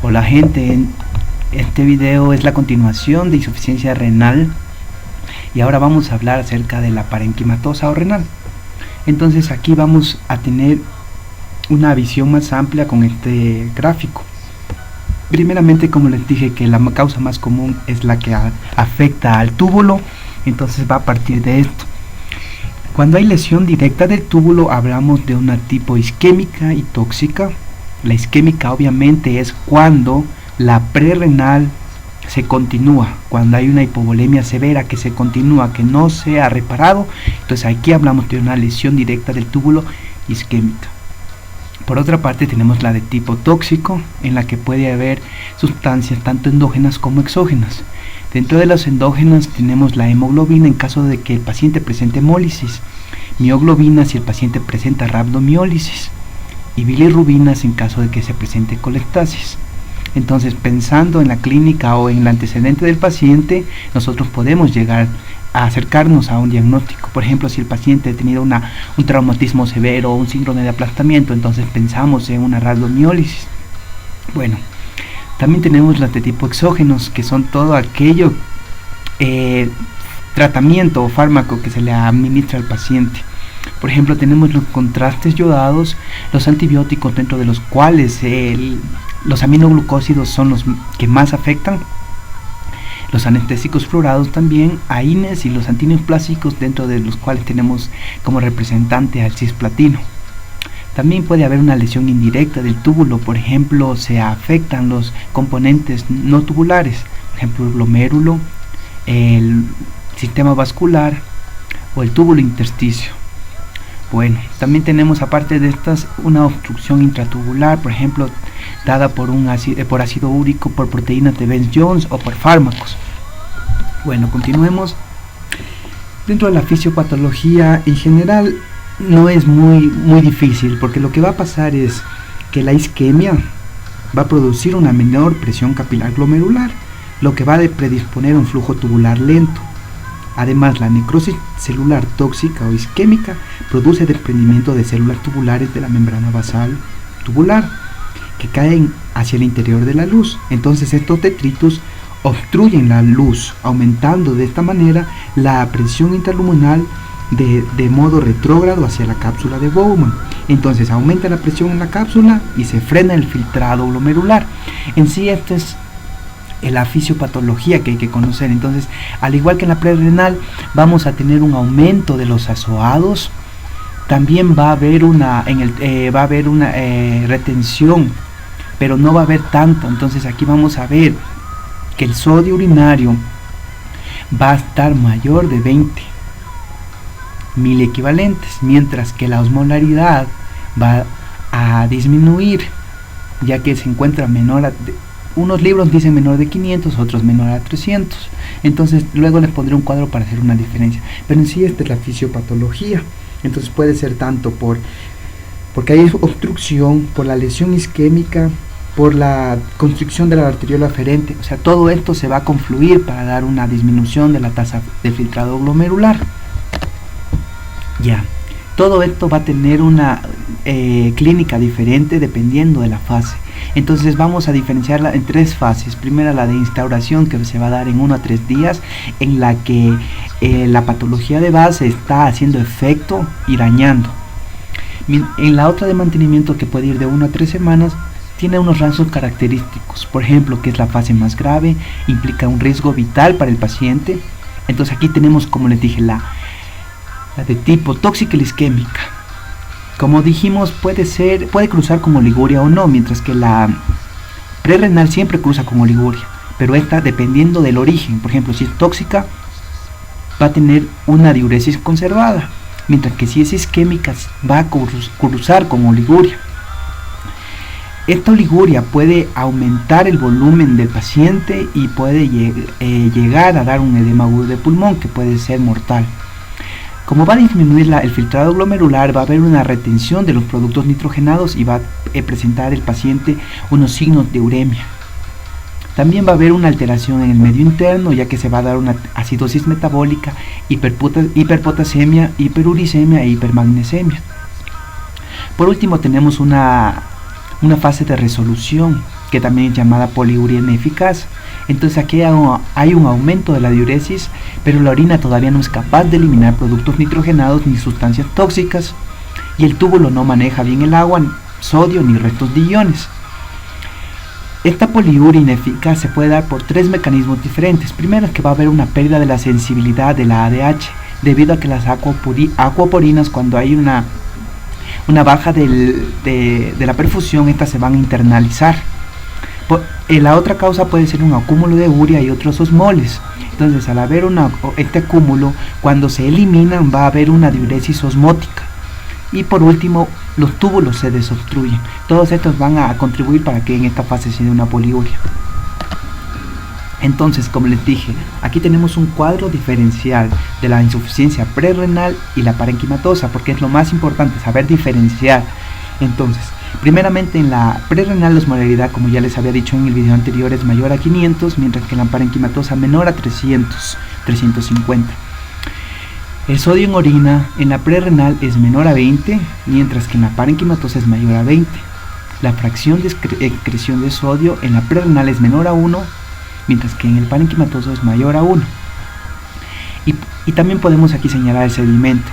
Hola gente, este video es la continuación de insuficiencia renal y ahora vamos a hablar acerca de la parenquimatosa o renal. Entonces aquí vamos a tener una visión más amplia con este gráfico. Primeramente, como les dije, que la causa más común es la que afecta al túbulo, entonces va a partir de esto. Cuando hay lesión directa del túbulo hablamos de una tipo isquémica y tóxica. La isquémica obviamente es cuando la prerrenal se continúa, cuando hay una hipovolemia severa que se continúa, que no se ha reparado. Entonces aquí hablamos de una lesión directa del túbulo isquémica. Por otra parte tenemos la de tipo tóxico, en la que puede haber sustancias tanto endógenas como exógenas. Dentro de las endógenas tenemos la hemoglobina en caso de que el paciente presente hemólisis, mioglobina si el paciente presenta rhabdomiólisis y bilirrubinas en caso de que se presente colestasis. Entonces, pensando en la clínica o en el antecedente del paciente, nosotros podemos llegar a acercarnos a un diagnóstico. Por ejemplo, si el paciente ha tenido un traumatismo severo o un síndrome de aplastamiento, entonces pensamos en una rhabdomiólisis. Bueno, también tenemos las de tipo exógenos, que son todo aquello tratamiento o fármaco que se le administra al paciente. Por ejemplo, tenemos los contrastes yodados, los antibióticos, dentro de los cuales los aminoglucósidos son los que más afectan, los anestésicos fluorados también, AINES, y los antineoplásicos, dentro de los cuales tenemos como representante al cisplatino. También puede haber una lesión indirecta del túbulo, por ejemplo, se afectan los componentes no tubulares, por ejemplo, el glomérulo, el sistema vascular o el túbulo intersticio. Bueno, también tenemos, aparte de estas, una obstrucción intratubular, por ejemplo, dada por ácido úrico, por proteínas de Bence-Jones o por fármacos. Bueno, continuemos. Dentro de la fisiopatología en general no es muy difícil, porque lo que va a pasar es que la isquemia va a producir una menor presión capilar glomerular, lo que va a predisponer un flujo tubular lento. Además, la necrosis celular tóxica o isquémica produce desprendimiento de células tubulares de la membrana basal tubular que caen hacia el interior de la luz. Entonces estos detritus obstruyen la luz, aumentando de esta manera la presión intraluminal de modo retrógrado hacia la cápsula de Bowman. Entonces aumenta la presión en la cápsula y se frena el filtrado glomerular. En sí, esto es la fisiopatología que hay que conocer. Entonces, al igual que en la prerrenal, vamos a tener un aumento de los azoados. También va a haber una retención, pero no va a haber tanto. Entonces aquí vamos a ver que el sodio urinario va a estar mayor de 20 miliequivalentes, mientras que la osmolaridad va a disminuir, ya que se encuentra menor unos libros dicen menor de 500, otros menor a 300. Entonces luego les pondré un cuadro para hacer una diferencia. Pero en sí esta es la fisiopatología. Entonces puede ser tanto porque hay obstrucción, por la lesión isquémica, por la constricción de la arteriola aferente. O sea, todo esto se va a confluir para dar una disminución de la tasa de filtrado glomerular. Ya, todo esto va a tener una clínica diferente dependiendo de la fase. Entonces vamos a diferenciarla en tres fases. Primera, la de instauración, que se va a dar en 1 a 3 días, en la que la patología de base está haciendo efecto y dañando. En la otra de mantenimiento, que puede ir de 1 a 3 semanas, tiene unos rasgos característicos. Por ejemplo, que es la fase más grave, implica un riesgo vital para el paciente. Entonces aquí tenemos, como les dije, la de tipo tóxica y isquémica. Como dijimos, puede cruzar con oliguria o no, mientras que la prerrenal siempre cruza con oliguria, pero esta dependiendo del origen. Por ejemplo, si es tóxica, va a tener una diuresis conservada, mientras que si es isquémica, va a cruzar con oliguria. Esta oliguria puede aumentar el volumen del paciente y puede llegar a dar un edema agudo de pulmón, que puede ser mortal. Como va a disminuir el filtrado glomerular, va a haber una retención de los productos nitrogenados y va a presentar el paciente unos signos de uremia. También va a haber una alteración en el medio interno, ya que se va a dar una acidosis metabólica, hiperpotasemia, hiperuricemia e hipermagnesemia. Por último, tenemos una fase de resolución, que también es llamada poliuria ineficaz. Entonces aquí hay un aumento de la diuresis, pero la orina todavía no es capaz de eliminar productos nitrogenados ni sustancias tóxicas, y el túbulo no maneja bien el agua, sodio ni restos de iones. Esta poliuria ineficaz se puede dar por 3 mecanismos diferentes. Primero es que va a haber una pérdida de la sensibilidad de la ADH, debido a que las acuaporinas, cuando hay una baja de la perfusión, estas se van a internalizar. La otra causa puede ser un acúmulo de urea y otros osmoles. Entonces, al haber este acúmulo, cuando se eliminan va a haber una diuresis osmótica. Y por último, los túbulos se desobstruyen. Todos estos van a contribuir para que en esta fase se dé una poliuria. Entonces, como les dije, aquí tenemos un cuadro diferencial de la insuficiencia prerrenal y la parenquimatosa, porque es lo más importante, saber diferenciar. Entonces, primeramente en la prerrenal la osmolaridad, como ya les había dicho en el video anterior, es mayor a 500, mientras que en la parenquimatosa menor a 350. El sodio en orina en la prerrenal es menor a 20, mientras que en la parenquimatosa es mayor a 20. La fracción de excreción de sodio en la prerrenal es menor a 1, mientras que en el parenquimatoso es mayor a 1. Y también podemos aquí señalar el sedimento.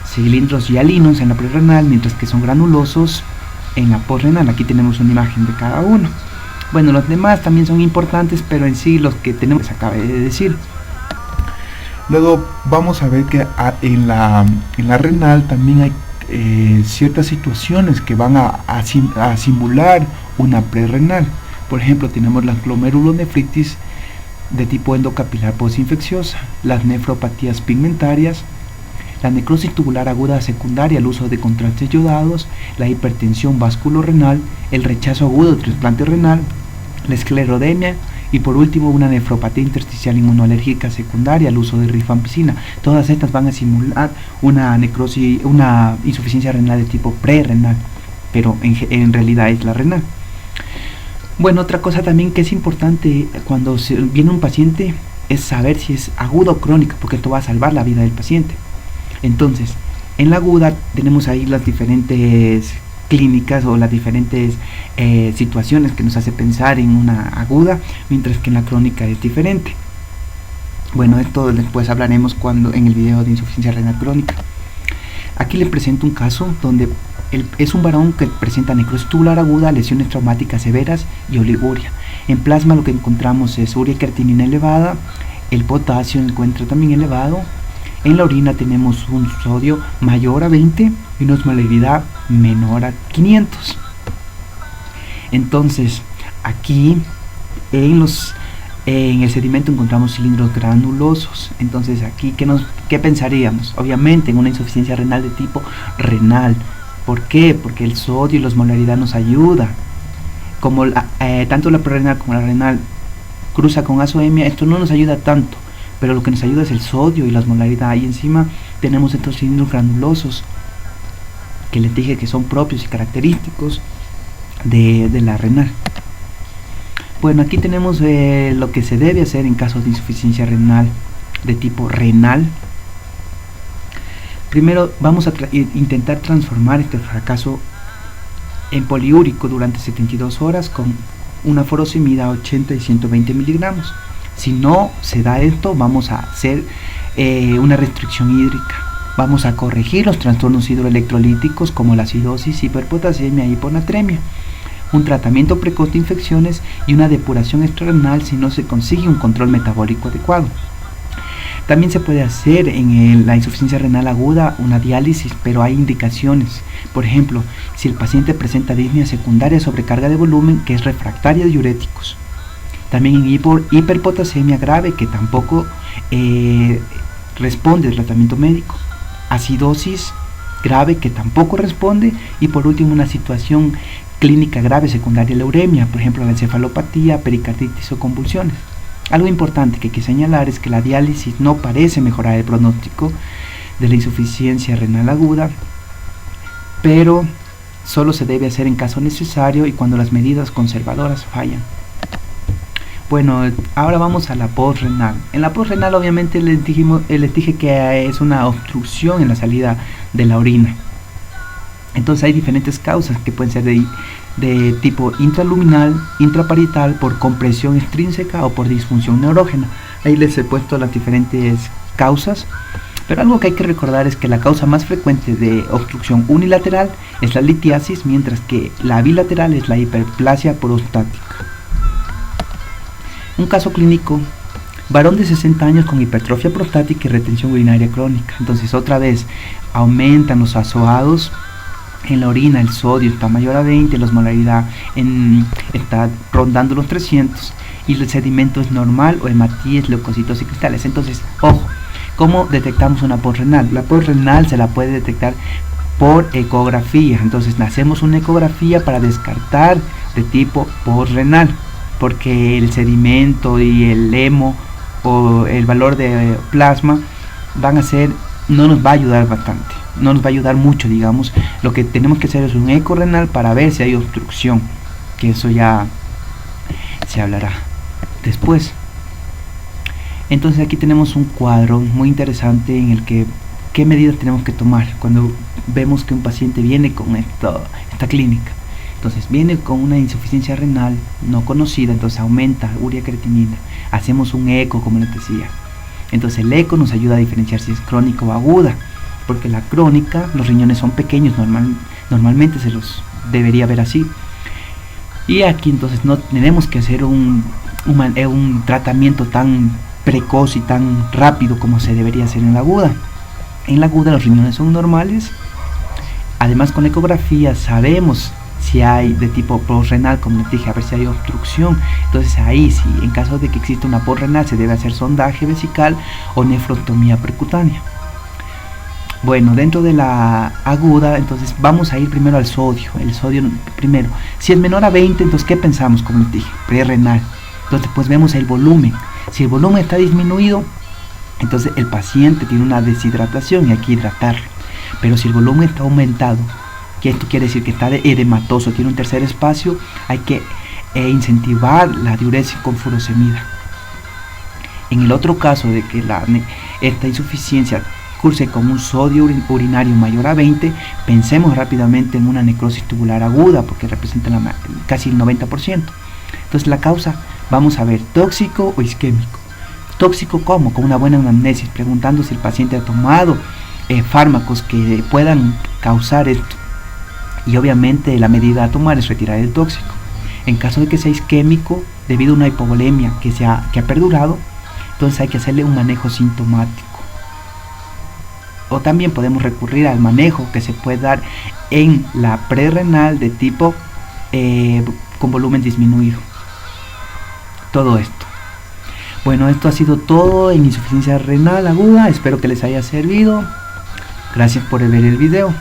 Cilindros hialinos en la prerrenal, mientras que son granulosos en la postrenal. Aquí tenemos una imagen de cada uno. Bueno, los demás también son importantes, pero en sí los que tenemos les acabé de decir. Luego vamos a ver que en la renal también hay ciertas situaciones que van a simular una prerrenal. Por ejemplo, tenemos la glomerulonefritis de tipo endocapilar postinfecciosa, las nefropatías pigmentarias, la necrosis tubular aguda secundaria al uso de contrastes yodados, la hipertensión vasculorenal, el rechazo agudo del trasplante renal, la esclerodemia y por último una nefropatía intersticial inmunoalérgica secundaria al uso de rifampicina. Todas estas van a simular una insuficiencia renal de tipo prerrenal, pero en realidad es la renal. Bueno, otra cosa también que es importante cuando viene un paciente es saber si es aguda o crónica, porque esto va a salvar la vida del paciente. Entonces, en la aguda tenemos ahí las diferentes clínicas o las diferentes situaciones que nos hace pensar en una aguda, mientras que en la crónica es diferente. Bueno, esto después hablaremos en el video de insuficiencia renal crónica. Aquí les presento un caso donde es un varón que presenta necrosis tubular aguda, lesiones traumáticas severas y oliguria. En plasma lo que encontramos es urea y creatinina elevada, el potasio se encuentra también elevado. En la orina tenemos un sodio mayor a 20 y una osmolaridad menor a 500. Entonces, aquí en el sedimento encontramos cilindros granulosos. Entonces, aquí, ¿qué pensaríamos? Obviamente en una insuficiencia renal de tipo renal. ¿Por qué? Porque el sodio y la osmolaridad nos ayuda. Como tanto la prerrenal como la renal cruza con azoemia, esto no nos ayuda tanto, pero lo que nos ayuda es el sodio y la osmolaridad. Y encima tenemos estos cilindros granulosos que les dije que son propios y característicos de la renal. Bueno, aquí tenemos lo que se debe hacer en casos de insuficiencia renal de tipo renal. Primero vamos a intentar transformar este fracaso en poliúrico durante 72 horas con una furosemida 80 y 120 miligramos. Si no se da esto, vamos a hacer una restricción hídrica. Vamos a corregir los trastornos hidroelectrolíticos como la acidosis, hiperpotasemia y hiponatremia. Un tratamiento precoz de infecciones y una depuración extrarrenal si no se consigue un control metabólico adecuado. También se puede hacer en la insuficiencia renal aguda una diálisis, pero hay indicaciones. Por ejemplo, si el paciente presenta disnea secundaria sobrecarga de volumen que es refractaria de diuréticos. También en hiperpotasemia grave que tampoco responde al tratamiento médico. Acidosis grave que tampoco responde. Y por último una situación clínica grave secundaria a la uremia, por ejemplo la encefalopatía, pericarditis o convulsiones. Algo importante que hay que señalar es que la diálisis no parece mejorar el pronóstico de la insuficiencia renal aguda, pero solo se debe hacer en caso necesario y cuando las medidas conservadoras fallan. Bueno, ahora vamos a la postrenal. En la postrenal obviamente les dije que es una obstrucción en la salida de la orina. Entonces hay diferentes causas que pueden ser de tipo intraluminal, intraparietal, por compresión extrínseca o por disfunción neurógena. Ahí les he puesto las diferentes causas, pero algo que hay que recordar es que la causa más frecuente de obstrucción unilateral es la litiasis, mientras que la bilateral es la hiperplasia prostática. Un caso clínico: varón de 60 años con hipertrofia prostática y retención urinaria crónica. Entonces otra vez aumentan los azoados en la orina, el sodio está mayor a 20, la osmolaridad está rondando los 300 y el sedimento es normal o hematíes, leucocitos y cristales. Entonces, ojo, ¿cómo detectamos una posrenal? La posrenal se la puede detectar por ecografía. Entonces hacemos una ecografía para descartar de tipo posrenal, porque el sedimento y el hemo o el valor de plasma no nos va a ayudar bastante, no nos va a ayudar mucho, digamos. Lo que tenemos que hacer es un eco renal para ver si hay obstrucción, que eso ya se hablará después. Entonces aquí tenemos un cuadro muy interesante en el que qué medidas tenemos que tomar cuando vemos que un paciente viene con esta clínica. Entonces viene con una insuficiencia renal no conocida, entonces aumenta urea creatinina, hacemos un eco como les decía. Entonces el eco nos ayuda a diferenciar si es crónica o aguda, porque la crónica, los riñones son pequeños, normalmente se los debería ver así. Y aquí entonces no tenemos que hacer un tratamiento tan precoz y tan rápido como se debería hacer en la aguda. En la aguda los riñones son normales, además con la ecografía sabemos si hay de tipo posrenal, como les dije, a ver si hay obstrucción. Entonces ahí sí, en caso de que exista una posrenal, se debe hacer sondaje vesical o nefrostomía percutánea. Bueno, dentro de la aguda, entonces vamos a ir primero al sodio. El sodio primero, si es menor a 20, entonces ¿qué pensamos? Como les dije, prerrenal. Entonces pues vemos el volumen. Si el volumen está disminuido, entonces el paciente tiene una deshidratación y hay que hidratarlo. Pero si el volumen está aumentado, que esto quiere decir que está edematoso, tiene un tercer espacio, hay que incentivar la diuresis con furosemida. En el otro caso de que esta insuficiencia curse con un sodio urinario mayor a 20, pensemos rápidamente en una necrosis tubular aguda, porque representa casi el 90%. Entonces la causa, vamos a ver, tóxico o isquémico. Tóxico, ¿cómo? Con una buena anamnesis, preguntando si el paciente ha tomado fármacos que puedan causar esto. Y obviamente la medida a tomar es retirar el tóxico. En caso de que sea isquémico, debido a una hipovolemia que ha perdurado, entonces hay que hacerle un manejo sintomático. O también podemos recurrir al manejo que se puede dar en la prerrenal de tipo con volumen disminuido. Todo esto. Bueno, esto ha sido todo en insuficiencia renal aguda. Espero que les haya servido. Gracias por ver el video.